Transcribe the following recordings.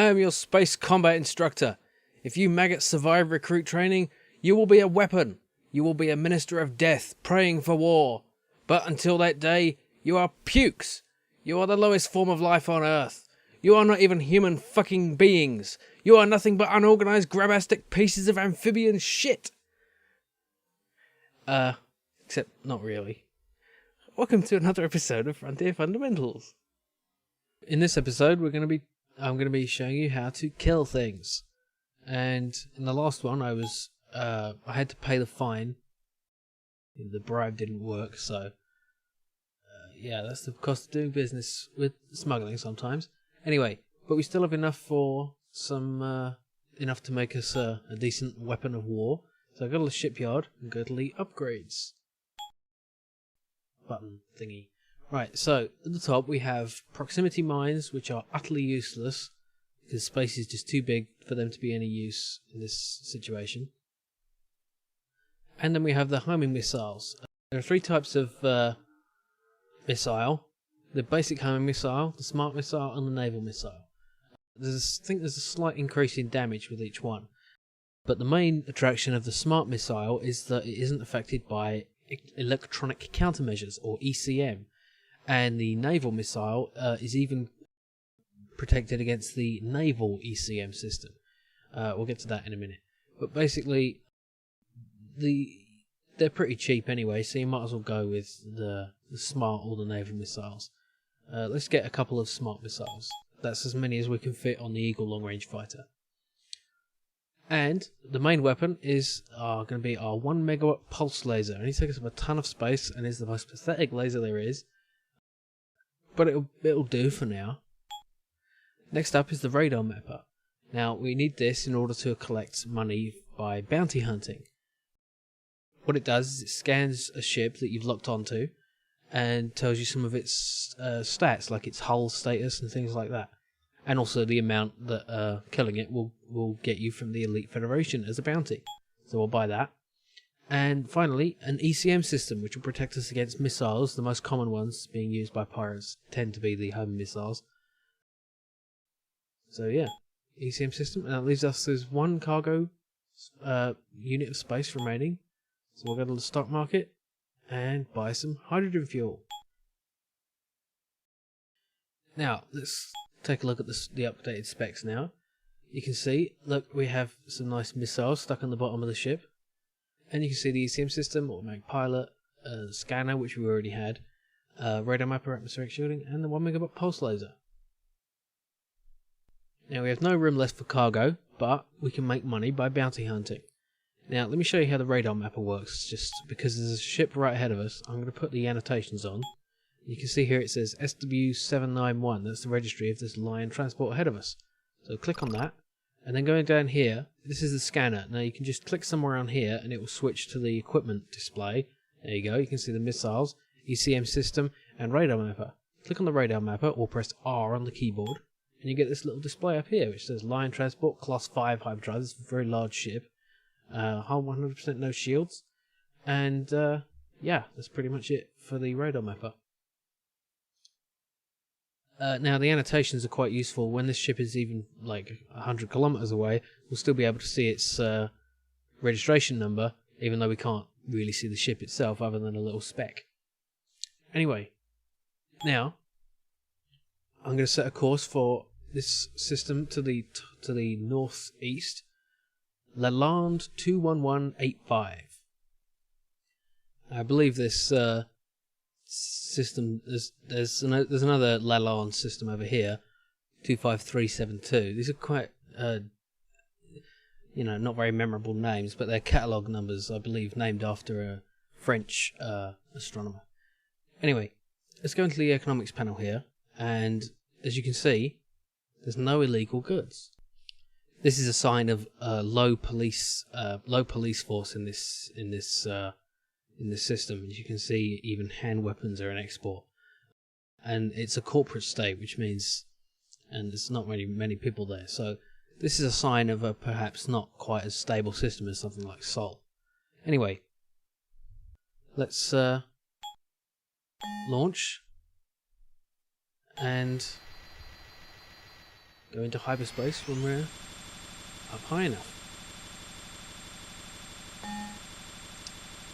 am your space combat instructor. If you maggots survive recruit training, you will be a weapon. You will be a minister of death, praying for war. But until that day, you are pukes. You are the lowest form of life on Earth. You are not even human fucking beings. You are nothing but unorganized grabastic pieces of amphibian shit. Except not really. Welcome to another episode of Frontier Fundamentals. In this episode, I'm going to be showing you how to kill things. And in the last one, I had to pay the fine. The bribe didn't work, so yeah, that's the cost of doing business with smuggling sometimes. Anyway, but we still have enough for enough to make us a decent weapon of war. So I go to the shipyard and go to the upgrades button thingy. Right, so at the top we have proximity mines, which are utterly useless because space is just too big for them to be any use in this situation. And then we have the homing missiles. There are three types of missile: the basic homing missile, the smart missile, and the naval missile. I think there's a slight increase in damage with each one. But the main attraction of the smart missile is that it isn't affected by electronic countermeasures, or ECM. And the naval missile is even protected against the naval Ecm system. We'll get to that in a minute. But basically, they're pretty cheap anyway, so you might as well go with the smart or the naval missiles. Let's get a couple of smart missiles. That's as many as we can fit on the Eagle long-range fighter. And the main weapon is going to be our 1 megawatt pulse laser. And it takes up a ton of space and is the most pathetic laser there is. But it'll do for now. Next up is the radar mapper. Now we need this in order to collect money by bounty hunting. What it does is it scans a ship that you've locked onto and tells you some of its stats, like its hull status and things like that. And also the amount that killing it will get you from the Elite Federation as a bounty. So we'll buy that. And finally, an Ecm system, which will protect us against missiles. The most common ones being used by pirates tend to be the home missiles. So yeah, Ecm system. And that leaves us with one cargo unit of space remaining. So we'll go to the stock market and buy some hydrogen fuel. Now, let's take a look at the updated specs now. You can see, look, we have some nice missiles stuck on the bottom of the ship. And you can see the ECM system, automatic pilot, scanner, which we already had, radar mapper, atmospheric shielding, and the 1 megawatt pulse laser. Now we have no room left for cargo, but we can make money by bounty hunting. Now let me show you how the radar mapper works, just because there's a ship right ahead of us. I'm going to put the annotations on. You can see here it says SW791, that's the registry of this Lion transport ahead of us. So click on that. And then going down here, this is the scanner. Now you can just click somewhere around here and it will switch to the equipment display. There you go, you can see the missiles, ECM system, and radar mapper. Click on the radar mapper or press R on the keyboard and you get this little display up here which says Lion Transport Class 5 Hyperdrive. This is a very large ship. Hull 100% no shields. And yeah, that's pretty much it for the radar mapper. Now the annotations are quite useful. When this ship is even like 100 kilometers away, we'll still be able to see its registration number, even though we can't really see the ship itself other than a little speck. Anyway, now I'm going to set a course for this system to the northeast, Lalande 21185. I believe this system, there's another Lalande system over here, 25372. These are quite not very memorable names, but they're catalogue numbers, I believe, named after a French astronomer. Anyway, let's go into the economics panel here, and as you can see, there's no illegal goods. This is a sign of low police force in this system. As you can see, even hand weapons are an export, and it's a corporate state, which means, and there's not really many people there. So this is a sign of a perhaps not quite as stable system as something like Sol. Anyway, let's launch and go into hyperspace when we're up high enough.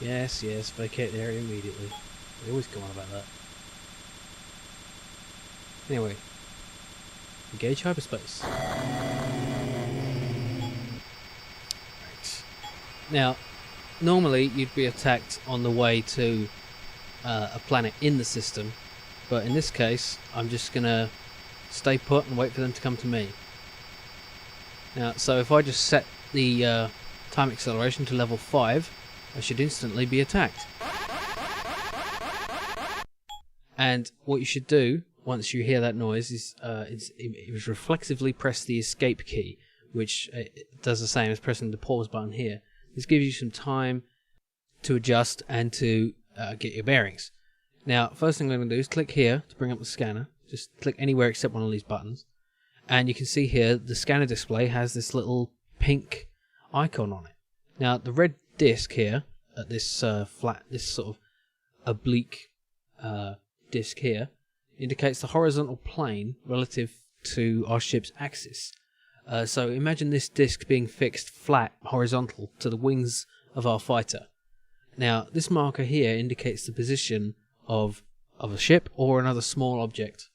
Yes, vacate the area immediately. We always go on about that. Anyway, engage hyperspace. Right. Now, normally you'd be attacked on the way to a planet in the system, but in this case, I'm just gonna stay put and wait for them to come to me. Now, so if I just set the time acceleration to level 5, I should instantly be attacked. And what you should do once you hear that noise is reflexively press the escape key, which does the same as pressing the pause button here. This gives you some time to adjust and to get your bearings. Now, first thing I'm going to do is click here to bring up the scanner. Just click anywhere except one of these buttons. And you can see here the scanner display has this little pink icon on it. Now, the red disc here at this this sort of oblique disc here indicates the horizontal plane relative to our ship's axis. So imagine this disc being fixed flat horizontal to the wings of our fighter. Now, this marker here indicates the position of a ship or another small object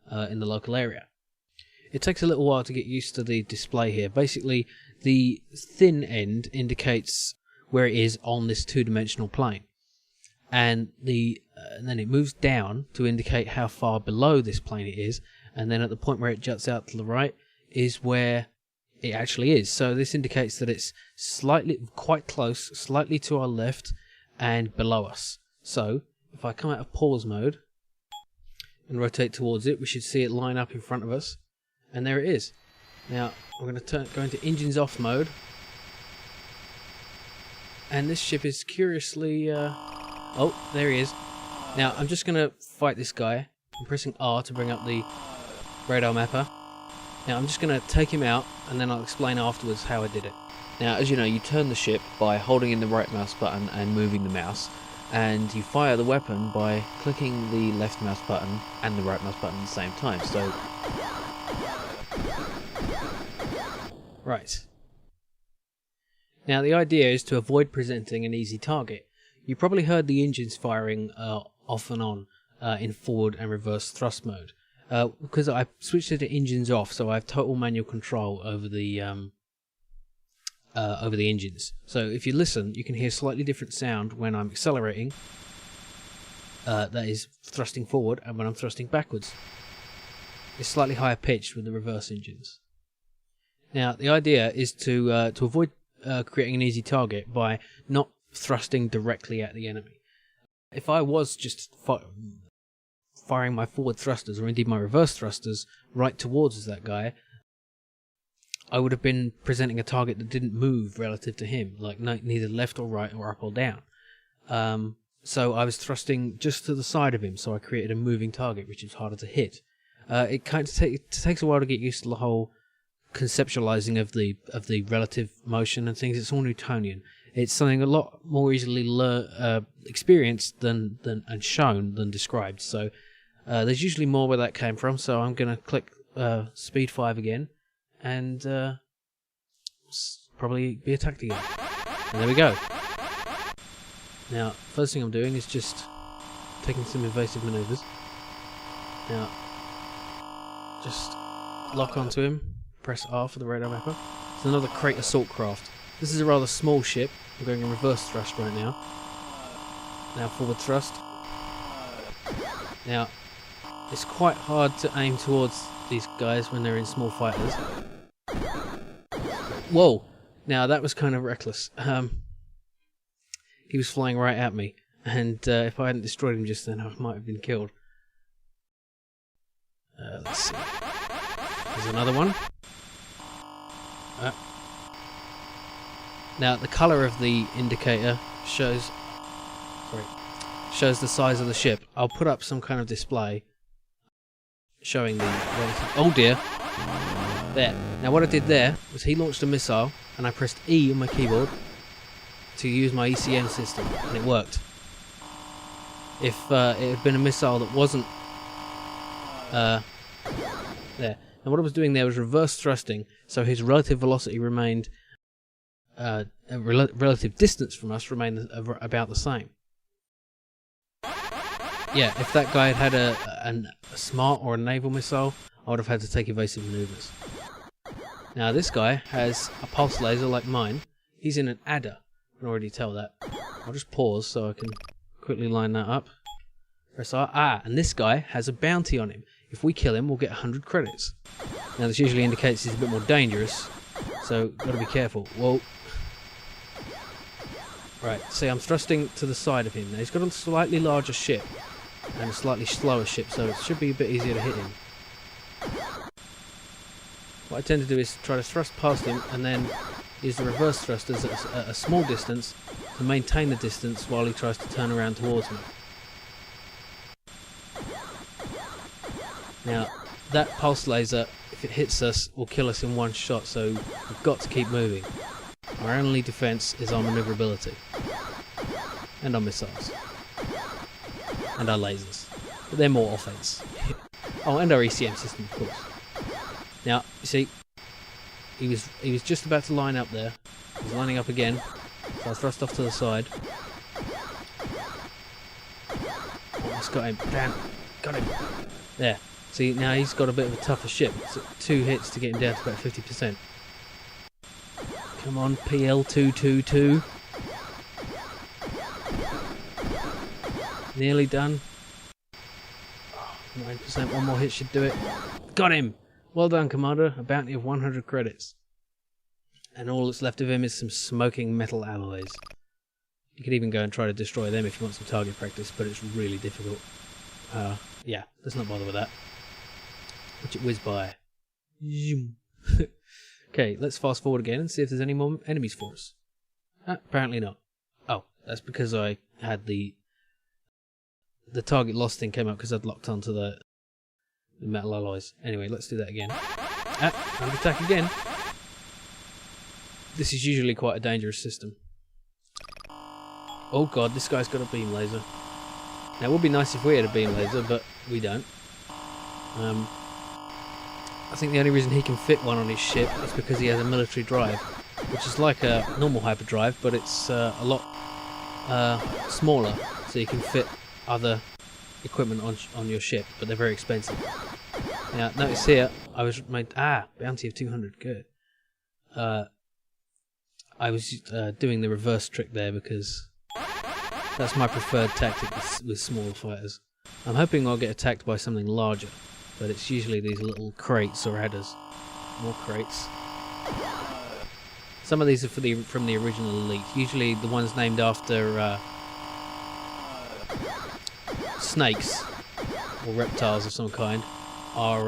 in the local area. It takes a little while to get used to the display here. Basically, the thin end indicates where it is on this two-dimensional plane, and then it moves down to indicate how far below this plane it is, and then at the point where it juts out to the right is where it actually is. So this indicates that it's quite close, slightly to our left and below us. So if I come out of pause mode and rotate towards it, we should see it line up in front of us. And there it is. Now we're going to go into engines off mode, and this ship is curiously oh, there he is. Now I'm just going to fight this guy. I'm pressing R to bring up the radar mapper. Now I'm just going to take him out, and then I'll explain afterwards how I did it. Now, as you know, you turn the ship by holding in the right mouse button and moving the mouse, and you fire the weapon by clicking the left mouse button and the right mouse button at the same time. So right. Now the idea is to avoid presenting an easy target. You probably heard the engines firing off and on in forward and reverse thrust mode. Because I switched it to engines off, so I have total manual control over the engines. So if you listen, you can hear slightly different sound when I'm accelerating, that is thrusting forward, and when I'm thrusting backwards. It's slightly higher pitched with the reverse engines. Now the idea is to avoid creating an easy target by not thrusting directly at the enemy. If I was just firing my forward thrusters, or indeed my reverse thrusters, right towards that guy, I would have been presenting a target that didn't move relative to him, like neither left or right or up or down. So I was thrusting just to the side of him, so I created a moving target, which is harder to hit. It kind of takes a while to get used to the whole conceptualizing of the relative motion and things. It's all Newtonian. It's something a lot more easily experienced than and shown than described. So there's usually more where that came from. So I'm going to click speed 5 again, and probably be attacked again. And there we go. Now, first thing I'm doing is just taking some evasive maneuvers. Now, just lock onto him, press R for the radar mapper. It's another crate assault craft. This is a rather small ship. I'm going in reverse thrust right now. Now forward thrust. Now, it's quite hard to aim towards these guys when they're in small fighters. Whoa! Now that was kind of reckless. He was flying right at me, and if I hadn't destroyed him just then, I might have been killed. Let's see. There's another one. Now the colour of the indicator shows the size of the ship. I'll put up some kind of display showing the relative. Oh dear! There. Now what I did there was he launched a missile, and I pressed E on my keyboard to use my Ecm system, and it worked. If it had been a missile that wasn't there. Now And what I was doing there was reverse thrusting, so his relative velocity remained, relative distance from us remained about the same. Yeah, if that guy had a smart or a naval missile, I would have had to take evasive maneuvers. Now this guy has a pulse laser like mine. He's in an adder. I can already tell that. I'll just pause so I can quickly line that up. Press R. And this guy has a bounty on him. If we kill him, we'll get 100 credits. Now this usually indicates he's a bit more dangerous, so gotta be careful. Whoa. Right, see, I'm thrusting to the side of him. Now he's got a slightly larger ship and a slightly slower ship, so it should be a bit easier to hit him. What I tend to do is try to thrust past him and then use the reverse thrusters at a small distance to maintain the distance while he tries to turn around towards me. Now, that pulse laser, if it hits us, will kill us in one shot, so we've got to keep moving. Our only defense is our maneuverability. And our missiles. And our lasers. But they're more offense. Oh, and our ECM system, of course. Now, you see, he was just about to line up there. He's lining up again. So I thrust off to the side. Almost got him. Damn. Got him. There. See, now he's got a bit of a tougher ship. It's 2 hits to get him down to about 50%. Come on, PL222. Nearly done. 9%, one more hit should do it. Got him! Well done, Commander. A bounty of 100 credits. And all that's left of him is some smoking metal alloys. You could even go and try to destroy them if you want some target practice, but it's really difficult. Yeah, let's not bother with that. Watch it whiz by. Okay, let's fast forward again and see if there's any more enemies for us. Apparently not. Oh, that's because I had the target lost thing came up because I'd locked onto the metal alloys. Anyway, let's do that again. And attack again. This is usually quite a dangerous system. Oh god, this guy's got a beam laser. Now it would be nice if we had a beam laser, but we don't. I think the only reason he can fit one on his ship is because he has a military drive, which is like a normal hyperdrive, but it's a lot smaller, so you can fit other equipment on your ship, but they're very expensive. Now, notice here, I was made bounty of 200. Good. I was doing the reverse trick there because that's my preferred tactic with smaller fighters. I'm hoping I'll get attacked by something larger, but it's usually these little crates or headers. More crates. Some of these are from the original Elite. Usually the ones named after snakes or reptiles of some kind are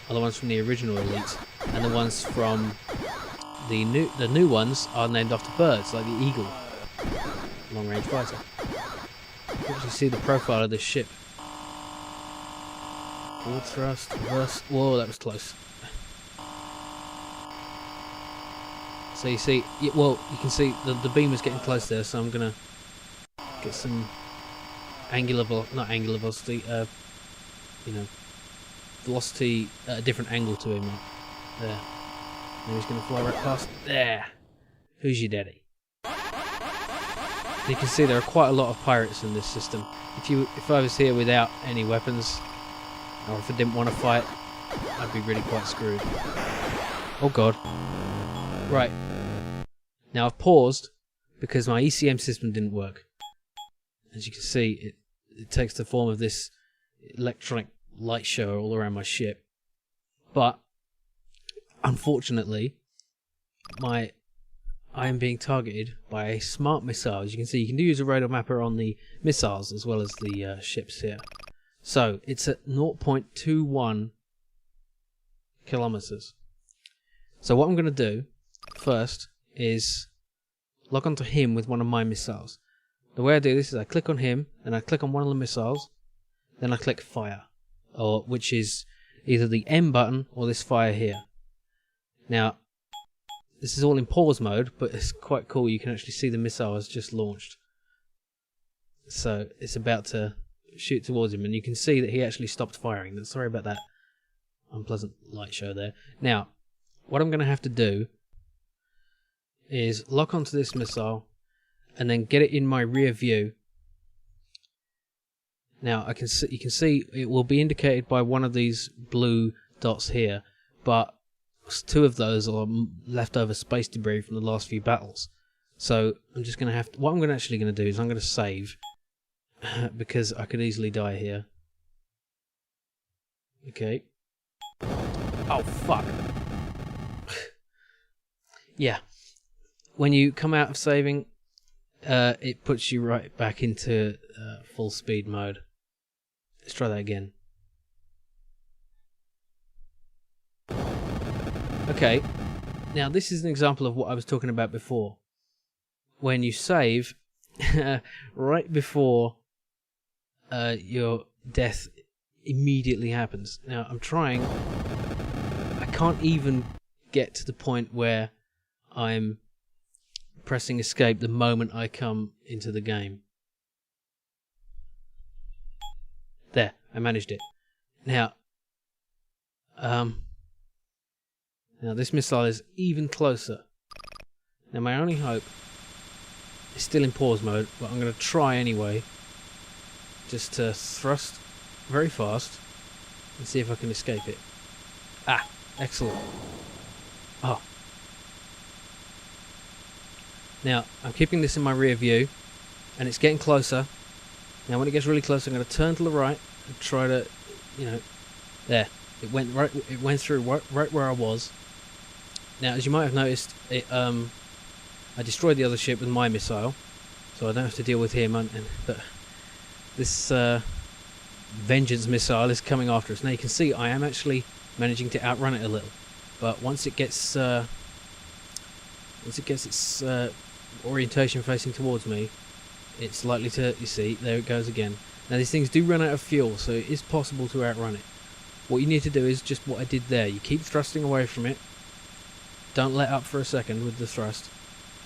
the ones from the original Elite, and the ones from the new ones are named after birds, like the eagle, long-range fighter. You can actually see the profile of this ship. Forward thrust, reverse. Whoa, that was close. So you see, well, you can see the beam was getting close there, so I'm gonna get some not angular velocity, velocity at a different angle to him. There. And he's gonna fly right past. There. Who's your daddy? You can see there are quite a lot of pirates in this system. If I was here without any weapons, or if I didn't want to fight, I'd be really quite screwed. Oh god. Right. Now I've paused because my ECM system didn't work. As you can see, it takes the form of this electronic light show all around my ship. But unfortunately, I am being targeted by a smart missile. As you can see, you can use a radar mapper on the missiles as well as the ships here. So it's at 0.21 kilometers. So what I'm going to do first is log onto him with one of my missiles. The way I do this is I click on him, and I click on one of the missiles, then I click fire, which is either the M button or this fire here. Now, this is all in pause mode, but it's quite cool. You can actually see the missile has just launched. So it's about to shoot towards him, and you can see that he actually stopped firing. Sorry about that. unpleasant light show there. Now, what I'm going to have to do is lock onto this missile and then get it in my rear view. Now you can see it will be indicated by one of these blue dots here, but 2 of those are leftover space debris from the last few battles. So I'm just going to have to, what I'm actually going to do is I'm going to save because I could easily die here. Okay. Oh fuck. Yeah. When you come out of saving, it puts you right back into full speed mode. Let's try that again. Okay, now this is an example of what I was talking about before. When you save, right before your death immediately happens. Now I'm trying, I can't even get to the point where I'm pressing escape the moment I come into the game. There, I managed it. Now this missile is even closer. Now my only hope is still in pause mode, but I'm going to try anyway, just to thrust very fast and see if I can escape it. Ah, excellent. Oh. Now, I'm keeping this in my rear view, and it's getting closer. Now, when it gets really close, I'm going to turn to the right and try to, there. It went right. It went through right where I was. Now, as you might have noticed, I destroyed the other ship with my missile, so I don't have to deal with him. But this vengeance missile is coming after us. Now, you can see I am actually managing to outrun it a little, but once it gets its orientation facing towards me, it's likely to, you see, there it goes again. Now these things do run out of fuel, so it is possible to outrun it. What you need to do is just what I did there. You keep thrusting away from it, don't let up for a second with the thrust,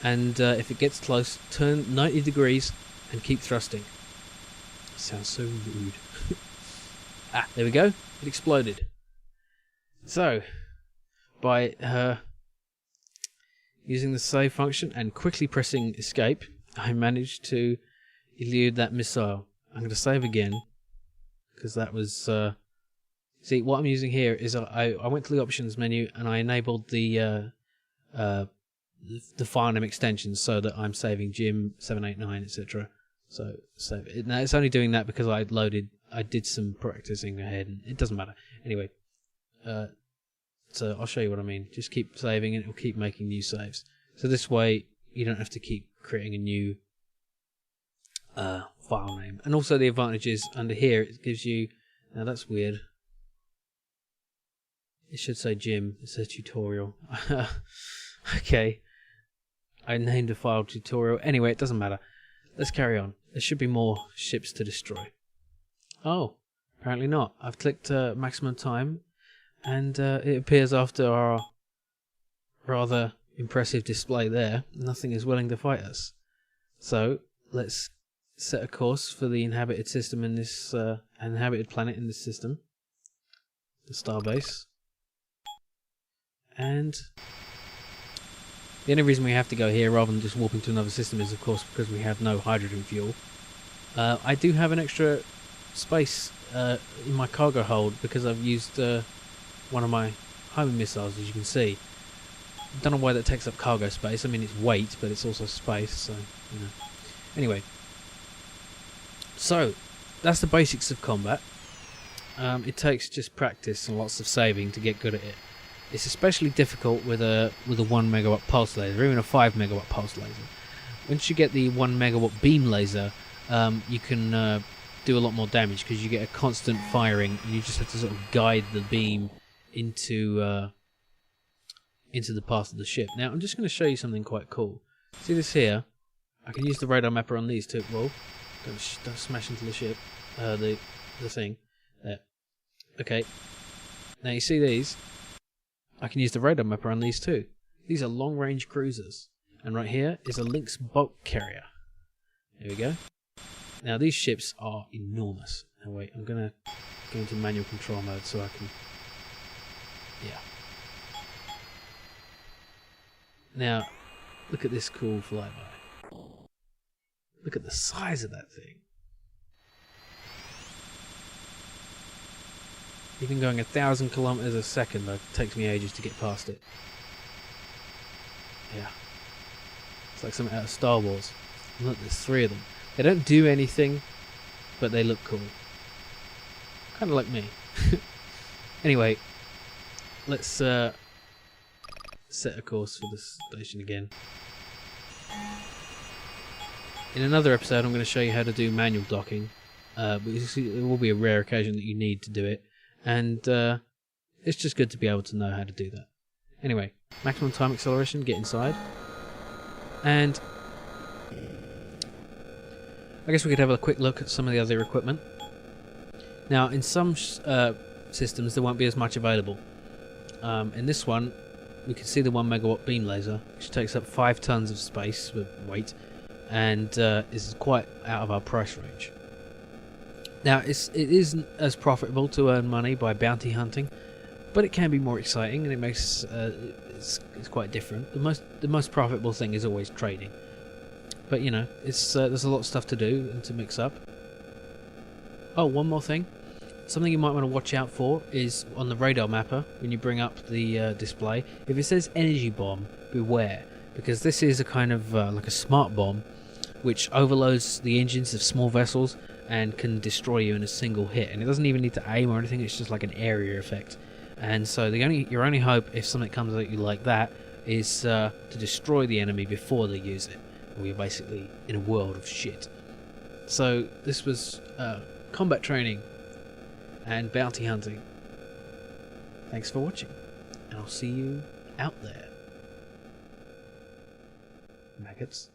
and if it gets close, turn 90 degrees and keep thrusting. Sounds so rude. Ah, there we go, it exploded. So, by using the save function and quickly pressing escape, I managed to elude that missile. I'm going to save again, because that was... see, what I'm using here is I went to the options menu and I enabled the file name extensions so that I'm saving Jim 789, etc. So save it. Now it's only doing that because I did some practicing ahead, and it doesn't matter. Anyway, so I'll show you what I mean. Just keep saving and it will keep making new saves. So this way you don't have to keep creating a new file name. And also the advantage is under here it gives you... Now that's weird. It should say Jim. It says tutorial. Okay. I named a file tutorial. Anyway, it doesn't matter. Let's carry on. There should be more ships to destroy. Oh, apparently not. I've clicked maximum time, and it appears after our rather impressive display there, nothing is willing to fight us. So let's set a course for the inhabited system in this inhabited planet in this system, the starbase. And the only reason we have to go here rather than just warping to another system is, of course, because we have no hydrogen fuel. I do have an extra space in my cargo hold because I've used one of my homing missiles, as you can see. Don't know why that takes up cargo space. I mean, it's weight, but it's also space, so, you know. Anyway. So, that's the basics of combat. It takes just practice and lots of saving to get good at it. It's especially difficult with a 1 megawatt pulse laser, or even a 5 megawatt pulse laser. Once you get the 1 megawatt beam laser, you can do a lot more damage because you get a constant firing, and you just have to sort of guide the beam into the path of the ship. Now I'm just going to show you something quite cool. See this here? I can use the radar mapper on these too. Whoa! Don't smash into the ship. The thing. There. Okay. Now you see these? I can use the radar mapper on these too. These are long-range cruisers, and right here is a Lynx bulk carrier. There we go. Now these ships are enormous. Now wait, I'm gonna go into manual control mode so I can Yeah. Now, look at this cool flyby. Look at the size of that thing. Even going 1,000 kilometers a second, it takes me ages to get past it. Yeah. It's like something out of Star Wars. And look, there's 3 of them. They don't do anything, but they look cool. Kind of like me. Anyway, let's set a course for this station again. In another episode, I'm going to show you how to do manual docking. But you see, it will be a rare occasion that you need to do it. And it's just good to be able to know how to do that. Anyway, maximum time acceleration, get inside. And I guess we could have a quick look at some of the other equipment. Now, in some systems, there won't be as much available. In this one, we can see the 1 megawatt beam laser, which takes up 5 tons of space with weight, and is quite out of our price range. Now, it isn't as profitable to earn money by bounty hunting, but it can be more exciting, and it makes it's quite different. The most profitable thing is always trading, but you know, there's a lot of stuff to do and to mix up. Oh, one more thing. Something you might want to watch out for is on the radar mapper when you bring up the display. If it says energy bomb, beware, because this is a kind of like a smart bomb, which overloads the engines of small vessels and can destroy you in a single hit. And it doesn't even need to aim or anything, it's just like an area effect. And so your only hope if something comes at you like that is to destroy the enemy before they use it. We're basically in a world of shit. So this was combat training and bounty hunting. Thanks for watching, and I'll see you out there, maggots.